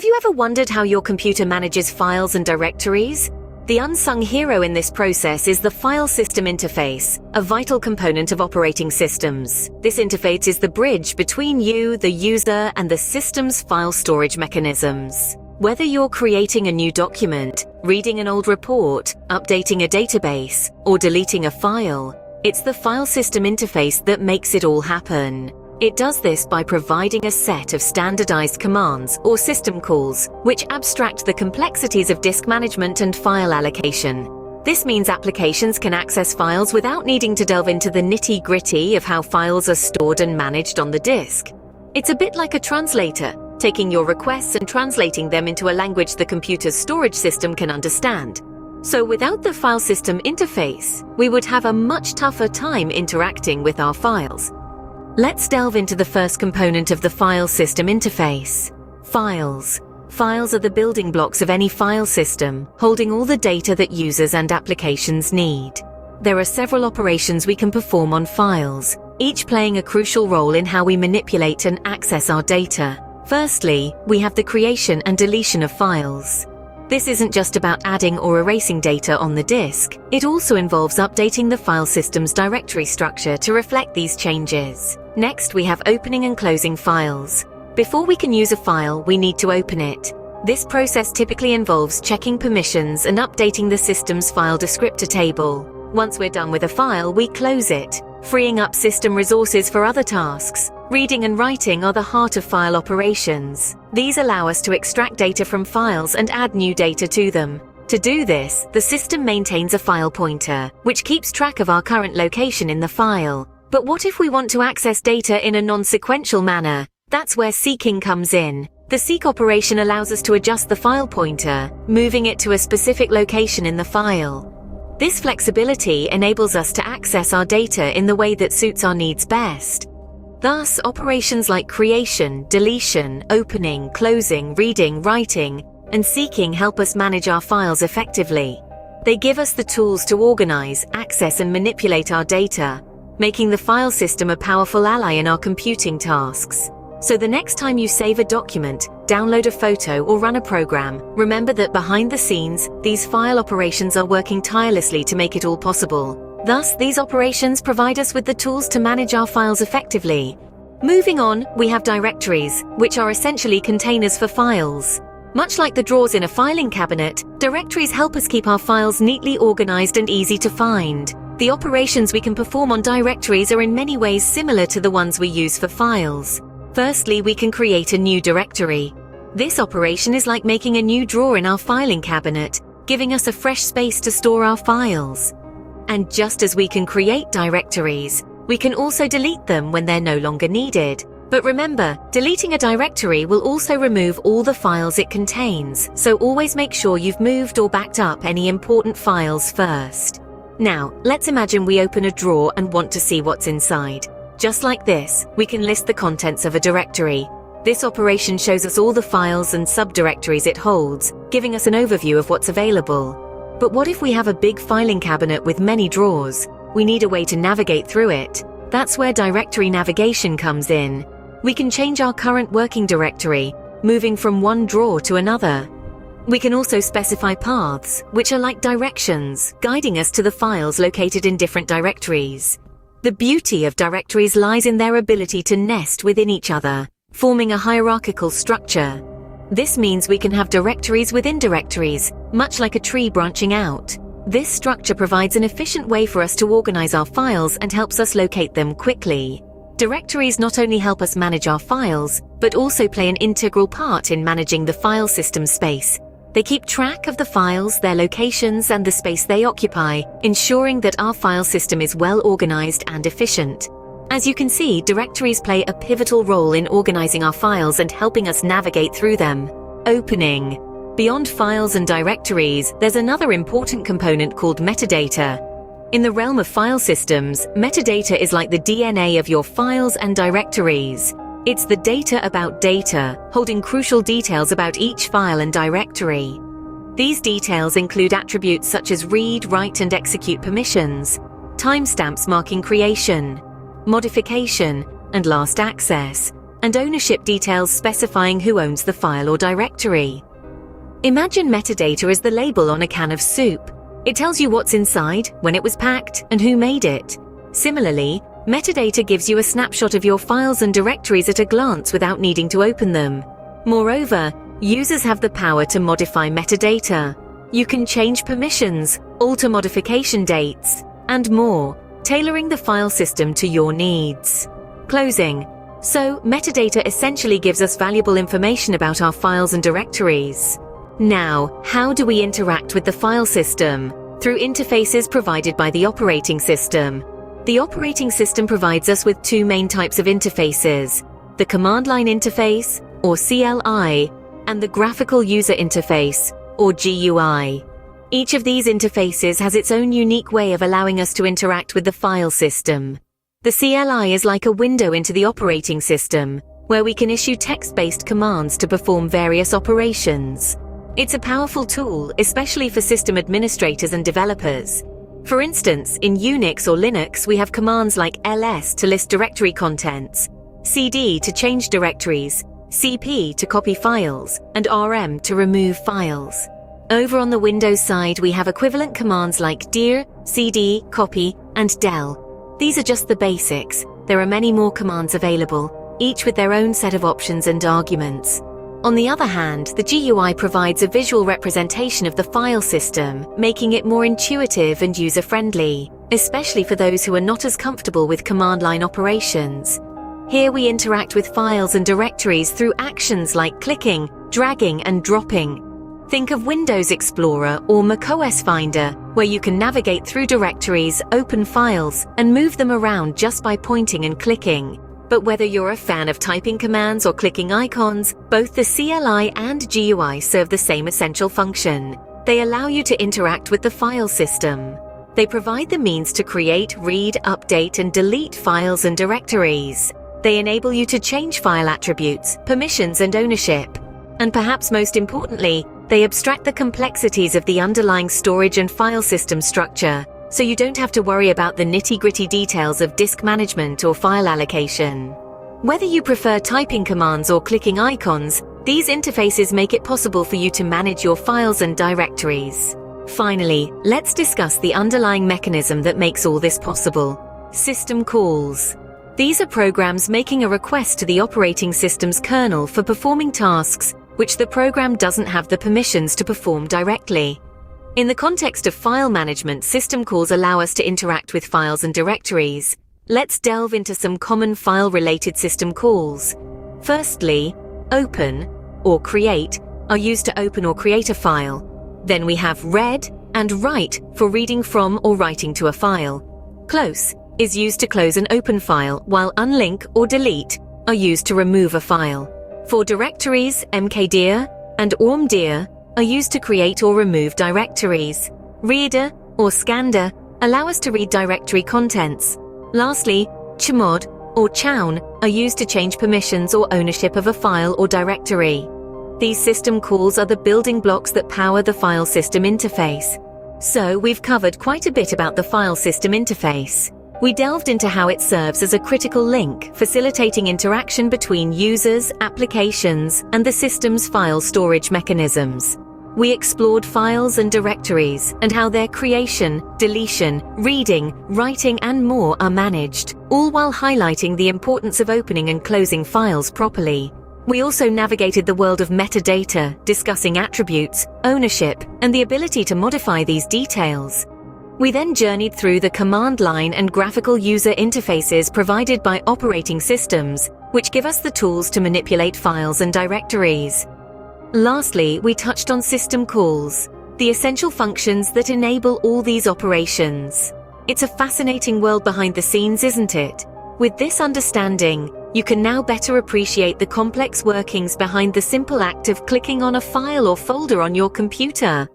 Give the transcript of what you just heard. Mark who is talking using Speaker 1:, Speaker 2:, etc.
Speaker 1: Have you ever wondered how your computer manages files and directories? The unsung hero in this process is the file system interface, a vital component of operating systems. This interface is the bridge between you, the user, and the system's file storage mechanisms. Whether you're creating a new document, reading an old report, updating a database, or deleting a file, it's the file system interface that makes it all happen. It does this by providing a set of standardized commands or system calls, which abstract the complexities of disk management and file allocation. This means applications can access files without needing to delve into the nitty-gritty of how files are stored and managed on the disk. It's a bit like a translator, taking your requests and translating them into a language the computer's storage system can understand. So without the file system interface, we would have a much tougher time interacting with our files. Let's delve into the first component of the file system interface: files. Files are the building blocks of any file system, holding all the data that users and applications need. There are several operations we can perform on files, each playing a crucial role in how we manipulate and access our data. Firstly, we have the creation and deletion of files. This isn't just about adding or erasing data on the disk. It also involves updating the file system's directory structure to reflect these changes. Next, we have opening and closing files. Before we can use a file, we need to open it. This process typically involves checking permissions and updating the system's file descriptor table. Once we're done with a file, we close it, freeing up system resources for other tasks. Reading and writing are the heart of file operations. These allow us to extract data from files and add new data to them. To do this, the system maintains a file pointer, which keeps track of our current location in the file. But what if we want to access data in a non-sequential manner? That's where seeking comes in. The seek operation allows us to adjust the file pointer, moving it to a specific location in the file. This flexibility enables us to access our data in the way that suits our needs best. Thus, operations like creation, deletion, opening, closing, reading, writing, and seeking help us manage our files effectively. They give us the tools to organize, access, and manipulate our data, making the file system a powerful ally in our computing tasks. So the next time you save a document, download a photo, or run a program, remember that behind the scenes, these file operations are working tirelessly to make it all possible. Thus, these operations provide us with the tools to manage our files effectively. Moving on, we have directories, which are essentially containers for files. Much like the drawers in a filing cabinet, directories help us keep our files neatly organized and easy to find. The operations we can perform on directories are in many ways similar to the ones we use for files. Firstly, we can create a new directory. This operation is like making a new drawer in our filing cabinet, giving us a fresh space to store our files. And just as we can create directories, we can also delete them when they're no longer needed. But remember, deleting a directory will also remove all the files it contains, so always make sure you've moved or backed up any important files first. Now, let's imagine we open a drawer and want to see what's inside. Just like this, we can list the contents of a directory. This operation shows us all the files and subdirectories it holds, giving us an overview of what's available. But what if we have a big filing cabinet with many drawers? We need a way to navigate through it. That's where directory navigation comes in. We can change our current working directory, moving from one drawer to another. We can also specify paths, which are like directions, guiding us to the files located in different directories. The beauty of directories lies in their ability to nest within each other, forming a hierarchical structure. This means we can have directories within directories, much like a tree branching out. This structure provides an efficient way for us to organize our files and helps us locate them quickly. Directories not only help us manage our files, but also play an integral part in managing the file system space. They keep track of the files, their locations, and the space they occupy, ensuring that our file system is well organized and efficient. As you can see, directories play a pivotal role in organizing our files and helping us navigate through them. Opening. Beyond files and directories, there's another important component called metadata. In the realm of file systems, metadata is like the DNA of your files and directories. It's the data about data, holding crucial details about each file and directory. These details include attributes such as read, write, and execute permissions, timestamps marking creation, modification, and last access, and ownership details specifying who owns the file or directory. Imagine metadata as the label on a can of soup. It tells you what's inside, when it was packed, and who made it. Similarly, metadata gives you a snapshot of your files and directories at a glance without needing to open them. Moreover, users have the power to modify metadata. You can change permissions, alter modification dates, and more, tailoring the file system to your needs. Closing. So, metadata essentially gives us valuable information about our files and directories. Now, how do we interact with the file system? Through interfaces provided by the operating system. The operating system provides us with two main types of interfaces: the command line interface, or CLI, and the graphical user interface, or GUI. Each of these interfaces has its own unique way of allowing us to interact with the file system. The CLI is like a window into the operating system, where we can issue text-based commands to perform various operations. It's a powerful tool, especially for system administrators and developers. For instance, in Unix or Linux, we have commands like ls to list directory contents, cd to change directories, cp to copy files, and rm to remove files. Over on the Windows side, we have equivalent commands like dir, cd, copy, and del. These are just the basics. There are many more commands available, each with their own set of options and arguments. On the other hand, the GUI provides a visual representation of the file system, making it more intuitive and user-friendly, especially for those who are not as comfortable with command line operations. Here we interact with files and directories through actions like clicking, dragging, and dropping. Think of Windows Explorer or macOS Finder, where you can navigate through directories, open files, and move them around just by pointing and clicking. But whether you're a fan of typing commands or clicking icons, both the CLI and GUI serve the same essential function. They allow you to interact with the file system. They provide the means to create, read, update, and delete files and directories. They enable you to change file attributes, permissions, and ownership. And perhaps most importantly, they abstract the complexities of the underlying storage and file system structure, so you don't have to worry about the nitty-gritty details of disk management or file allocation. Whether you prefer typing commands or clicking icons, these interfaces make it possible for you to manage your files and directories. Finally, let's discuss the underlying mechanism that makes all this possible: system calls. These are programs making a request to the operating system's kernel for performing tasks which the program doesn't have the permissions to perform directly. In the context of file management, system calls allow us to interact with files and directories. Let's delve into some common file-related system calls. Firstly, open or create are used to open or create a file. Then we have read and write for reading from or writing to a file. Close is used to close an open file, while unlink or delete are used to remove a file. For directories, mkdir and ormdir are used to create or remove directories. Reader or scander allow us to read directory contents. Lastly, chmod or chown are used to change permissions or ownership of a file or directory. These system calls are the building blocks that power the file system interface. So we've covered quite a bit about the file system interface. We delved into how it serves as a critical link, facilitating interaction between users, applications, and the system's file storage mechanisms. We explored files and directories and how their creation, deletion, reading, writing, and more are managed, all while highlighting the importance of opening and closing files properly. We also navigated the world of metadata, discussing attributes, ownership, and the ability to modify these details. We then journeyed through the command line and graphical user interfaces provided by operating systems, which give us the tools to manipulate files and directories. Lastly, we touched on system calls, the essential functions that enable all these operations. It's a fascinating world behind the scenes, isn't it? With this understanding, you can now better appreciate the complex workings behind the simple act of clicking on a file or folder on your computer.